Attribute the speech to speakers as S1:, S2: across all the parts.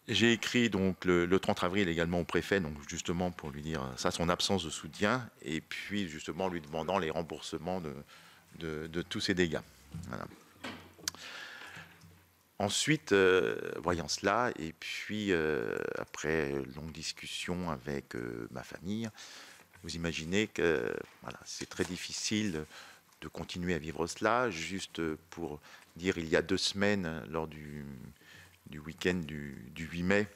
S1: J'ai écrit donc le 30 avril également au préfet, donc justement pour lui dire ça, son absence de soutien, et puis justement lui demandant les remboursements de tous ces dégâts. Voilà. Ensuite, voyant cela, et puis après longue discussion avec ma famille, vous imaginez que voilà, c'est très difficile de continuer à vivre cela. Juste pour dire, il y a 2 semaines, lors du week-end du 8 mai,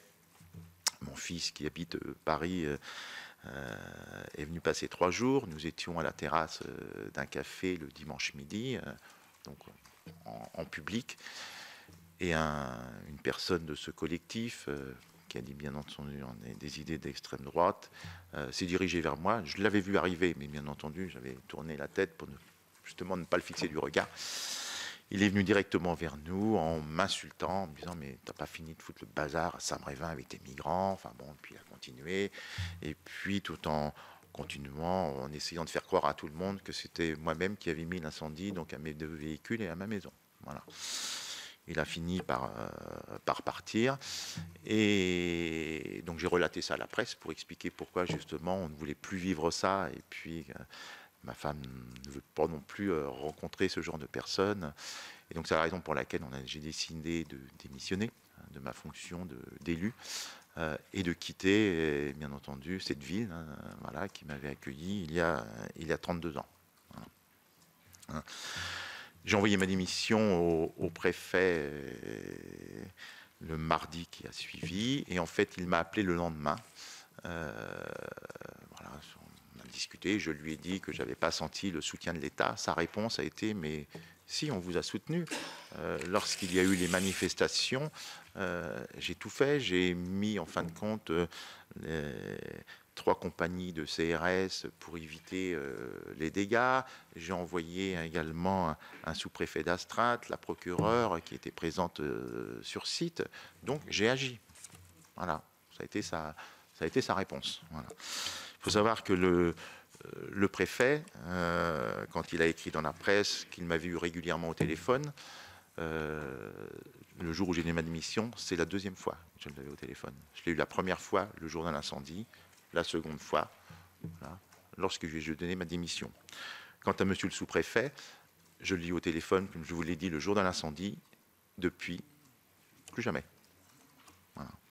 S1: mon fils qui habite Paris est venu passer 3 jours. Nous étions à la terrasse d'un café le dimanche midi, donc en public. Et une personne de ce collectif, qui a dit bien entendu on est des idées d'extrême droite, s'est dirigée vers moi. Je l'avais vu arriver, mais bien entendu, j'avais tourné la tête pour justement ne pas le fixer du regard. Il est venu directement vers nous en m'insultant, en me disant mais t'as pas fini de foutre le bazar à Saint-Brévin avec tes migrants. Enfin bon, puis il a continué. Et puis tout en continuant, en essayant de faire croire à tout le monde que c'était moi-même qui avais mis l'incendie donc à mes 2 véhicules et à ma maison. Voilà. Il a fini par partir. Et donc j'ai relaté ça à la presse pour expliquer pourquoi justement on ne voulait plus vivre ça. Et puis ma femme ne veut pas non plus rencontrer ce genre de personnes. Et donc c'est la raison pour laquelle j'ai décidé de démissionner de ma fonction d'élu et de quitter, bien entendu, cette ville voilà, qui m'avait accueilli il y a 32 ans. Voilà. J'ai envoyé ma démission au préfet le mardi qui a suivi, et en fait il m'a appelé le lendemain. Voilà, on a discuté, je lui ai dit que j'avais pas senti le soutien de l'État. Sa réponse a été mais si, on vous a soutenu. Lorsqu'il y a eu les manifestations, j'ai tout fait, j'ai mis en fin de compte les 3 compagnies de CRS pour éviter les dégâts. J'ai envoyé également un sous-préfet d'astreinte, la procureure qui était présente sur site. Donc j'ai agi. Voilà, ça a été sa réponse. Voilà. Il faut savoir que le préfet, quand il a écrit dans la presse qu'il m'avait eu régulièrement au téléphone, le jour où j'ai donné ma démission, c'est la 2e fois que je l'avais au téléphone. Je l'ai eu la première fois le jour de l'incendie, la seconde fois, voilà, lorsque j'ai donné ma démission. Quant à monsieur le sous-préfet, je l'ai eu au téléphone, comme je vous l'ai dit, le jour de l'incendie, depuis, plus jamais. Voilà.